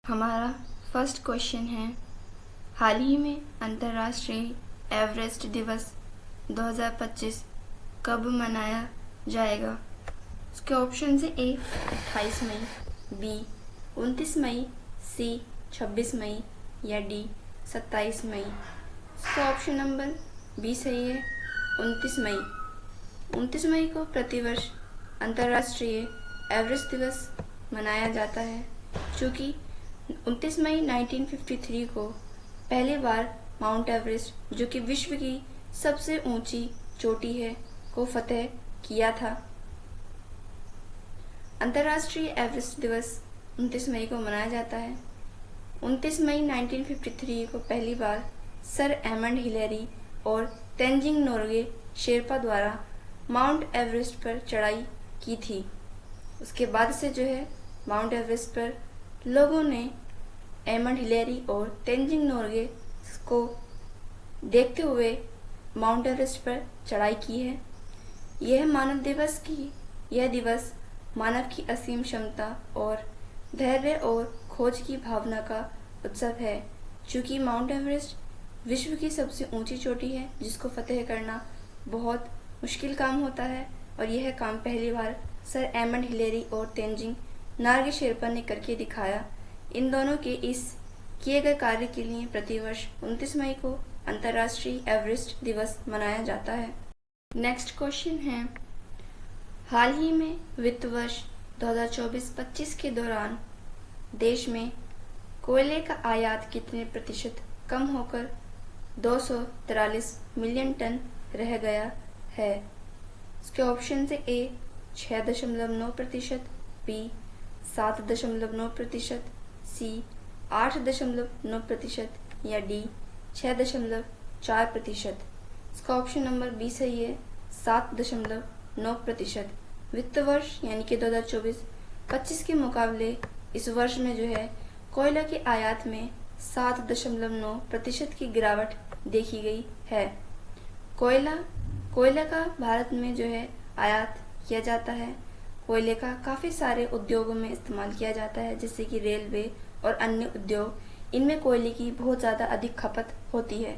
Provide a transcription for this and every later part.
हमारा first question है, हाल ही में अंतर्राष्ट्रीय एवरेस्ट दिवस 2025 कब मनाया जाएगा? इसके ऑप्शन है ए 28 मई, बी 29 मई, सी 26 मई या डी 27 मई। इसका ऑप्शन नंबर बी सही है, 29 मई। 29 मई को प्रतिवर्ष अंतर्राष्ट्रीय एवरेस्ट दिवस मनाया जाता है, चूँकि 29 मई 1953 को पहली बार माउंट एवरेस्ट, जो कि विश्व की सबसे ऊंची चोटी है, को फतह किया था। अंतर्राष्ट्रीय एवरेस्ट दिवस 29 मई को मनाया जाता है। 29 मई 1953 को पहली बार सर एडमंड हिलेरी और तेंजिंग नोर्गे शेरपा द्वारा माउंट एवरेस्ट पर चढ़ाई की थी। उसके बाद से जो है माउंट एवरेस्ट पर लोगों ने एडमंड हिलेरी और तेंजिंग नोर्गे को देखते हुए माउंट एवरेस्ट पर चढ़ाई की है। यह दिवस मानव की असीम क्षमता और धैर्य और खोज की भावना का उत्सव है। चूँकि माउंट एवरेस्ट विश्व की सबसे ऊंची चोटी है, जिसको फतह करना बहुत मुश्किल काम होता है, और यह काम पहली बार सर एडमंड हिलेरी और तेंजिंग नोर्गे शेरपा ने करके दिखाया। इन दोनों के इस किए गए कार्य के लिए प्रतिवर्ष 29 मई को अंतर्राष्ट्रीय एवरेस्ट दिवस मनाया जाता है। नेक्स्ट क्वेश्चन है, हाल ही में वित्त वर्ष 2024-25 के दौरान देश में कोयले का आयात कितने प्रतिशत कम होकर 243 मिलियन टन रह गया है? इसके ऑप्शन है ए 6.9%, बी 7.9%, सी 8.9% या डी 6.4%। इसका ऑप्शन नंबर बी सही है, 7.9%। वित्त वर्ष यानी कि 2024-25 के मुकाबले इस वर्ष में जो है कोयला की आयात में 7.9% की गिरावट देखी गई है। कोयला का भारत में जो है आयात किया जाता है। कोयले का काफ़ी सारे उद्योगों में इस्तेमाल किया जाता है, जैसे कि रेलवे और अन्य उद्योग। इनमें कोयले की बहुत ज़्यादा अधिक खपत होती है।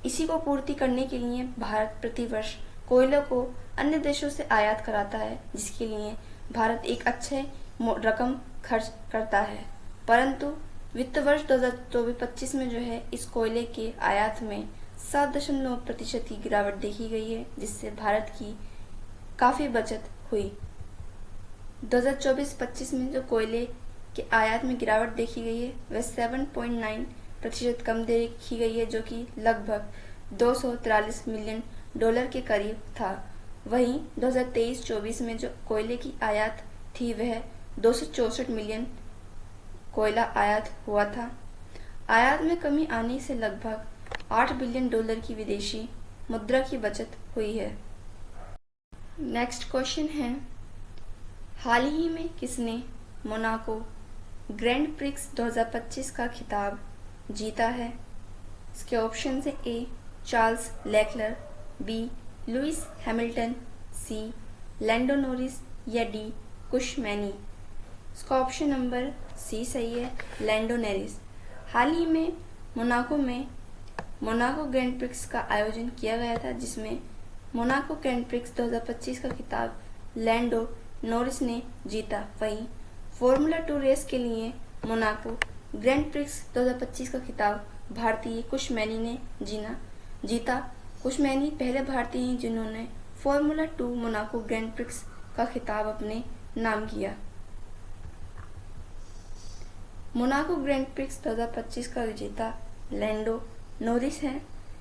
इसी को पूर्ति करने के लिए भारत प्रतिवर्ष कोयले को अन्य देशों से आयात कराता है, जिसके लिए भारत एक अच्छे रकम खर्च करता है। परंतु वित्त वर्ष 2024-25 में जो है इस कोयले के आयात में 7.9% की गिरावट देखी गई है, जिससे भारत की काफ़ी बचत हुई। 2024-25 में जो कोयले के आयात में गिरावट देखी गई है वह 7.9% कम देखी गई है, जो कि लगभग 243 मिलियन डॉलर के करीब था। वहीं 2023-24 में जो कोयले की आयात थी वह 264 मिलियन कोयला आयात हुआ था। आयात में कमी आने से लगभग 8 बिलियन डॉलर की विदेशी मुद्रा की बचत हुई है। नेक्स्ट क्वेश्चन है, हाल ही में किसने मोनाको ग्रैंड प्रिक्स 2025 का खिताब जीता है? इसके ऑप्शन है A Charles Leclerc, B Lewis Hamilton, C Lando Norris या डी कुश मैनी। इसका ऑप्शन नंबर सी सही है, लैंडो नॉरिस। हाल ही में मोनाको ग्रैंड प्रिक्स का आयोजन किया गया था, जिसमें मोनाको ग्रैंड प्रिक्स 2025 का खिताब लैंडो नॉरिस ने जीता। वहीं फॉर्मूला 2 रेस के लिए मोनाको ग्रैंड प्रिक्स 2025 का खिताब भारतीय कुश मैनी ने जीता। कुश मैनी पहले भारतीय हैं जिन्होंने फॉर्मूला 2 मोनाको ग्रैंड प्रिक्स का खिताब अपने नाम किया। मोनाको ग्रैंड प्रिक्स 2025 का विजेता लैंडो नॉरिस है।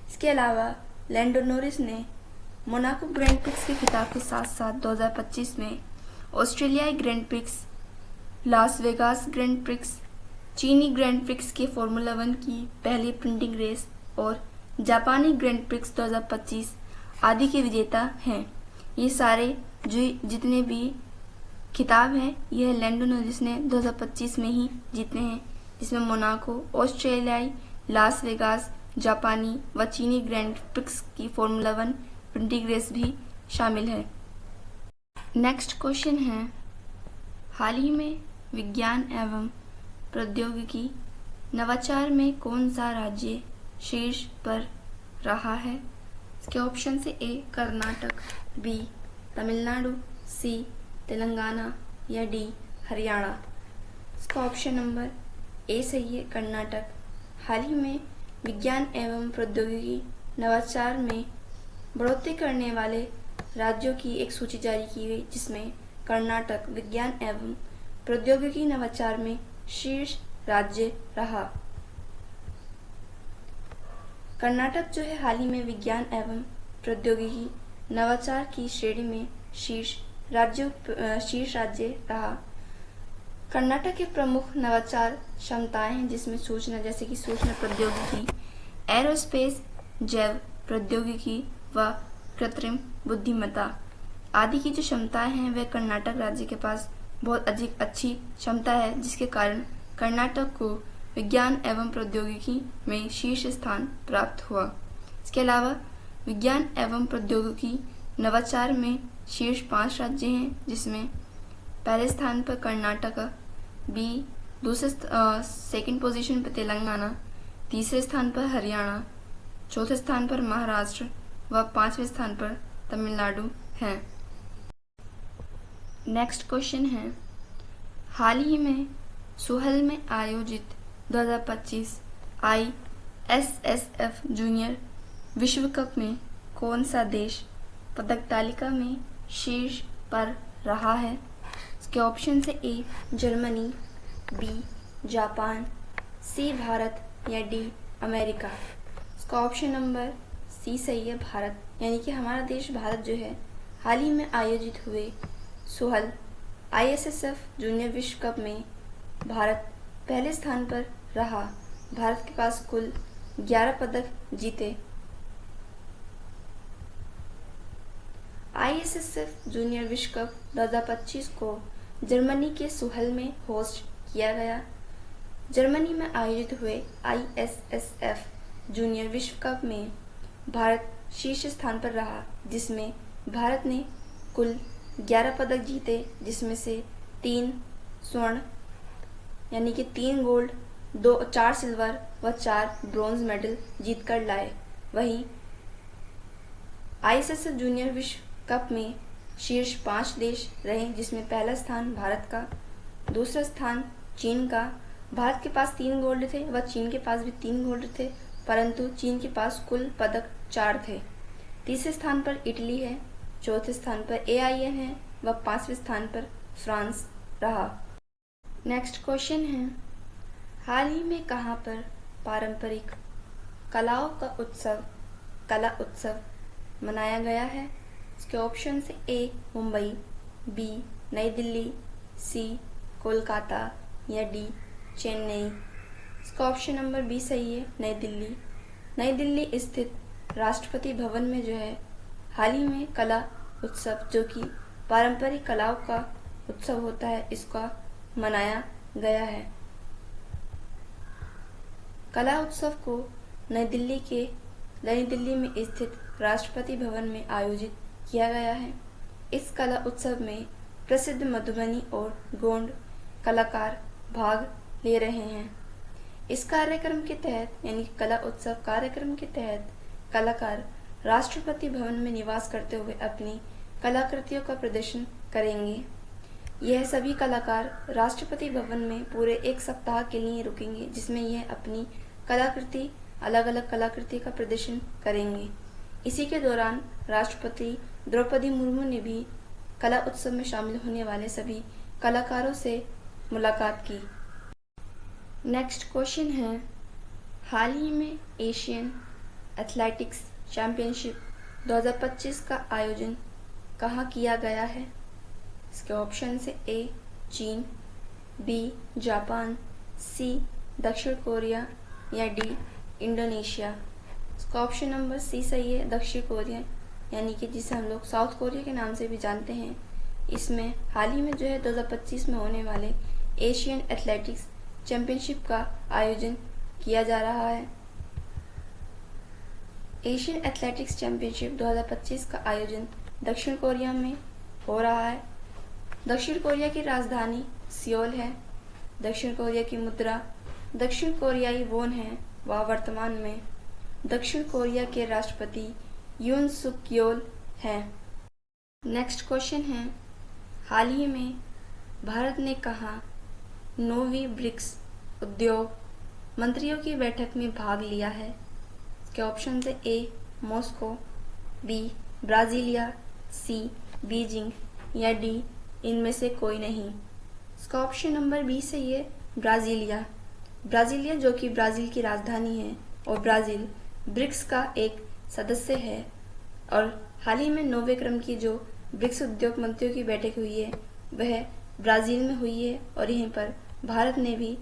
इसके अलावा लैंडो नॉरिस ने मोनाको ग्रैंड प्रिक्स के खिताब के साथ साथ 2025 में ऑस्ट्रेलियाई grand prix, Las Vegas grand prix, चीनी ग्रैंड प्रिक्स के फॉर्मूला 1 की पहली प्रिंटिंग रेस और जापानी ग्रैंड प्रिक्स 2025 आदि के विजेता हैं। ये सारे जितने भी खिताब हैं यह लैंडो नॉरिस ने 2025 में ही जीते हैं, जिसमें मोनाको, ऑस्ट्रेलियाई, लास वेगास, जापानी व चीनी ग्रैंड प्रिक्स की फॉर्मूला 1 प्रिंटिंग रेस भी शामिल है। नेक्स्ट क्वेश्चन है, हाल ही में विज्ञान एवं प्रौद्योगिकी नवाचार में कौन सा राज्य शीर्ष पर रहा है? इसके ऑप्शन से ए कर्नाटक, बी तमिलनाडु, सी तेलंगाना या डी हरियाणा। इसका ऑप्शन नंबर ए सही है, कर्नाटक। हाल ही में विज्ञान एवं प्रौद्योगिकी नवाचार में बढ़ोतरी करने वाले राज्यों की एक सूची जारी की गई, जिसमें कर्नाटक विज्ञान एवं प्रौद्योगिकी नवाचार में शीर्ष राज्य रहा। कर्नाटक जो है हाल ही में विज्ञान एवं प्रौद्योगिकी नवाचार की श्रेणी में शीर्ष राज्य रहा। कर्नाटक के प्रमुख नवाचार क्षमताएं हैं, जिसमें जैसे कि सूचना प्रौद्योगिकी, एरोस्पेस, जैव प्रौद्योगिकी व कृत्रिम बुद्धिमत्ता आदि की जो क्षमताएं हैं वह कर्नाटक राज्य के पास बहुत अधिक अच्छी क्षमता है, जिसके कारण कर्नाटक को विज्ञान एवं प्रौद्योगिकी में शीर्ष स्थान प्राप्त हुआ। इसके अलावा विज्ञान एवं प्रौद्योगिकी नवाचार में शीर्ष 5 राज्य हैं, जिसमें पहले स्थान पर कर्नाटक, बी सेकंड पोजीशन पर तेलंगाना, तीसरे स्थान पर हरियाणा, चौथे स्थान पर महाराष्ट्र व 5वें स्थान पर तमिलनाडु हैं। नेक्स्ट क्वेश्चन है, हाल ही में सोहल में आयोजित 2025 ISSF जूनियर विश्व कप में कौन सा देश पदक तालिका में शीर्ष पर रहा है? इसके ऑप्शन से ए जर्मनी, बी जापान, सी भारत या डी अमेरिका। इसका ऑप्शन नंबर सी सही है, भारत। यानी कि हमारा देश भारत जो है हाल ही में आयोजित हुए सोहल ISSF जूनियर विश्व कप में भारत पहले स्थान पर रहा। भारत के पास कुल 11 पदक जीते। ISSF जूनियर विश्व कप 2025 को जर्मनी के सोहल में होस्ट किया गया। जर्मनी में आयोजित हुए ISSF जूनियर विश्व कप में भारत शीर्ष स्थान पर रहा, जिसमें भारत ने कुल 11 पदक जीते, जिसमें से 3 स्वर्ण यानी कि 3 गोल्ड, 4 सिल्वर व 4 ब्रॉन्ज मेडल जीतकर लाए। वहीं ISSF जूनियर विश्व कप में शीर्ष 5 देश रहे, जिसमें पहला स्थान भारत का, दूसरा स्थान चीन का। भारत के पास 3 गोल्ड थे व चीन के पास भी 3 गोल्ड थे, परंतु चीन के पास कुल पदक 4 थे। तीसरे स्थान पर इटली है, चौथे स्थान पर AIN है व 5वें स्थान पर फ्रांस रहा। नेक्स्ट क्वेश्चन है, हाल ही में कहाँ पर पारंपरिक कलाओं का कला उत्सव मनाया गया है? इसके ऑप्शन से ए मुंबई, बी नई दिल्ली, सी कोलकाता या डी चेन्नई। इसका ऑप्शन नंबर बी सही है, नई दिल्ली। नई दिल्ली स्थित राष्ट्रपति भवन में जो है हाल ही में कला उत्सव, जो कि पारंपरिक कलाओं का उत्सव होता है, इसका मनाया गया है। कला उत्सव को नई दिल्ली में स्थित राष्ट्रपति भवन में आयोजित किया गया है। इस कला उत्सव में प्रसिद्ध मधुबनी और गोंड कलाकार भाग ले रहे हैं। इस कार्यक्रम के तहत यानी कला उत्सव कार्यक्रम के तहत कलाकार राष्ट्रपति भवन में निवास करते हुए अपनी कलाकृतियों का प्रदर्शन करेंगे। यह सभी कलाकार राष्ट्रपति भवन में पूरे 1 सप्ताह के लिए रुकेंगे, जिसमें यह अपनी अलग अलग कलाकृति का प्रदर्शन करेंगे। इसी के दौरान राष्ट्रपति द्रौपदी मुर्मू ने भी कला उत्सव में शामिल होने वाले सभी कलाकारों से मुलाकात की। नेक्स्ट क्वेश्चन है, हाल ही में एशियन एथलेटिक्स चैंपियनशिप 2025 का आयोजन कहाँ किया गया है? इसके ऑप्शन से ए चीन, बी जापान, सी दक्षिण कोरिया या डी इंडोनेशिया। इसका ऑप्शन नंबर सी सही है, दक्षिण कोरिया, यानी कि जिसे हम लोग साउथ कोरिया के नाम से भी जानते हैं। इसमें हाल ही में जो है 2025 में होने वाले एशियन एथलेटिक्स चैंपियनशिप का आयोजन किया जा रहा है। एशियन एथलेटिक्स चैंपियनशिप 2025 का आयोजन दक्षिण कोरिया में हो रहा है। दक्षिण कोरिया की राजधानी सियोल है। दक्षिण कोरिया की मुद्रा दक्षिण कोरियाई वोन है। वह वर्तमान में दक्षिण कोरिया के राष्ट्रपति यून सुक योल हैं। नेक्स्ट क्वेश्चन है, हाल ही में भारत ने कहा 9वीं ब्रिक्स उद्योग मंत्रियों की बैठक में भाग लिया है? इसके ऑप्शन है ए मॉस्को, बी ब्राजीलिया, सी बीजिंग या डी इनमें से कोई नहीं। इसका ऑप्शन नंबर बी सही है, ब्राजीलिया। ब्राजीलिया जो कि ब्राज़ील की राजधानी है और ब्राज़ील ब्रिक्स का एक सदस्य है। और हाल ही में 9वें क्रम की जो ब्रिक्स उद्योग मंत्रियों की बैठक हुई है वह ब्राज़ील में हुई है और यहीं पर भारत ने भी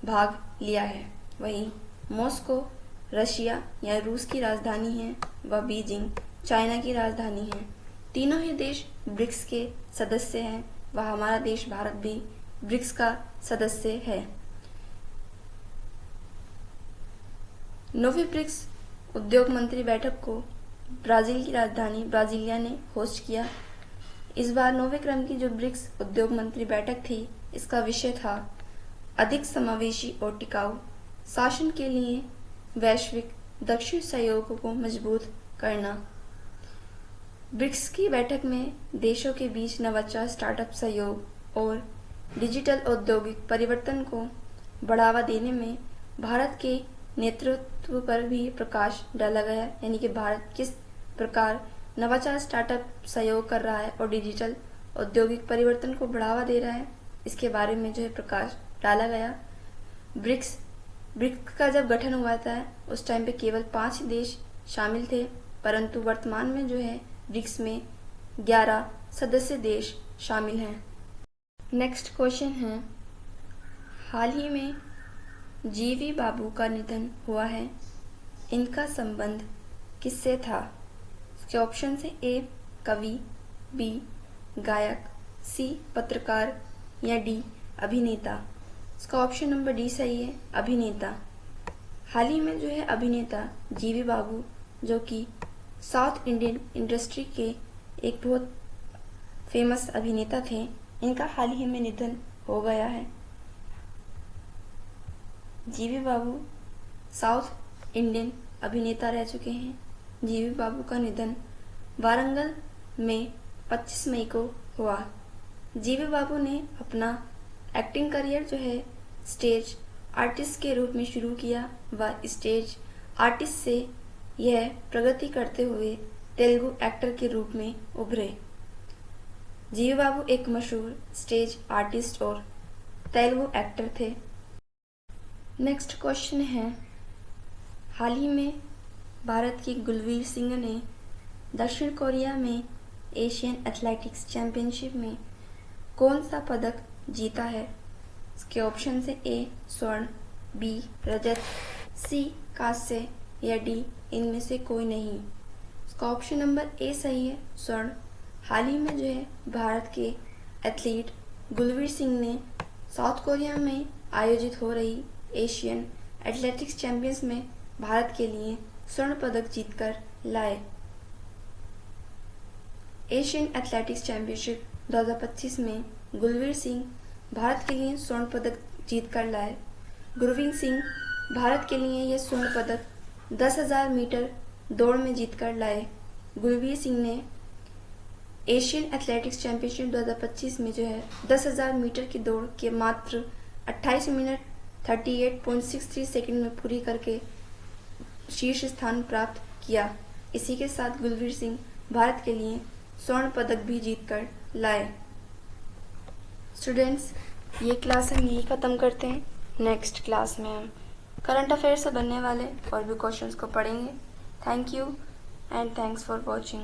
भाग लिया है। वहीं मॉस्को रशिया या रूस की राजधानी है, वह बीजिंग चाइना की राजधानी है। तीनों ही देश ब्रिक्स के सदस्य हैं। वह हमारा देश भारत भी ब्रिक्स का सदस्य है। 9वीं ब्रिक्स उद्योग मंत्री बैठक को ब्राज़ील की राजधानी ब्राज़ीलिया ने होस्ट किया। इस बार 9वें क्रम की जो ब्रिक्स उद्योग मंत्री बैठक थी, इसका विषय था अधिक समावेशी और टिकाऊ शासन के लिए वैश्विक दक्षिण सहयोग को मजबूत करना। ब्रिक्स की बैठक में देशों के बीच नवाचार, स्टार्टअप सहयोग और डिजिटल औद्योगिक परिवर्तन को बढ़ावा देने में भारत के नेतृत्व पर भी प्रकाश डाला गया, यानी कि भारत किस प्रकार नवाचार, स्टार्टअप सहयोग कर रहा है और डिजिटल औद्योगिक परिवर्तन को बढ़ावा दे रहा है, इसके बारे में जो है प्रकाश डाला गया। ब्रिक्स का जब गठन हुआ था उस टाइम पे केवल 5 देश शामिल थे, परंतु वर्तमान में जो है ब्रिक्स में 11 सदस्य देश शामिल हैं। नेक्स्ट क्वेश्चन है, हाल ही में जीवी बाबू का निधन हुआ है, इनका संबंध किससे था? इसके ऑप्शन है ए कवि, बी गायक, सी पत्रकार या डी अभिनेता। इसका ऑप्शन नंबर डी सही है, अभिनेता। हाल ही में जो है अभिनेता जीवी बाबू जो कि साउथ इंडियन इंडस्ट्री के एक बहुत फेमस अभिनेता थे, इनका हाल ही में निधन हो गया है। जीवी बाबू साउथ इंडियन अभिनेता रह चुके हैं। जीवी बाबू का निधन वारंगल में 25 मई को हुआ। जीवी बाबू ने अपना एक्टिंग करियर जो है स्टेज आर्टिस्ट के रूप में शुरू किया। वह स्टेज आर्टिस्ट से यह प्रगति करते हुए तेलुगु एक्टर के रूप में उभरे। जीवी बाबू एक मशहूर स्टेज आर्टिस्ट और तेलुगु एक्टर थे। नेक्स्ट क्वेश्चन है, हाल ही में भारत की गुलवीर सिंह ने दक्षिण कोरिया में एशियन एथलेटिक्स चैंपियनशिप में कौन सा पदक जीता है? इसके ऑप्शन है ए स्वर्ण, बी रजत, सी कांस्य या डी इनमें से कोई नहीं। इसका ऑप्शन नंबर ए सही है, स्वर्ण। हाल ही में जो है भारत के एथलीट गुलवीर सिंह ने साउथ कोरिया में आयोजित हो रही एशियन एथलेटिक्स चैंपियंस में भारत के लिए स्वर्ण पदक जीतकर लाए। एशियन एथलेटिक्स चैंपियनशिप 2025 में गुलवीर सिंह भारत के लिए स्वर्ण पदक जीतकर लाए। गुरवीर सिंह भारत के लिए यह स्वर्ण पदक 10,000 मीटर दौड़ में जीतकर लाए। गुरवीर सिंह ने एशियन एथलेटिक्स चैंपियनशिप 2025 में जो है 10,000 मीटर की दौड़ के मात्र 28 मिनट 38.63 सेकंड में पूरी करके शीर्ष स्थान प्राप्त किया। इसी के साथ गुलवीर सिंह भारत के लिए स्वर्ण पदक भी जीतकर लाए। स्टूडेंट्स, ये क्लास हम यही ख़त्म करते हैं। नेक्स्ट क्लास में हम करंट अफेयर से बनने वाले और भी क्वेश्चंस को पढ़ेंगे। Thank you and thanks for watching.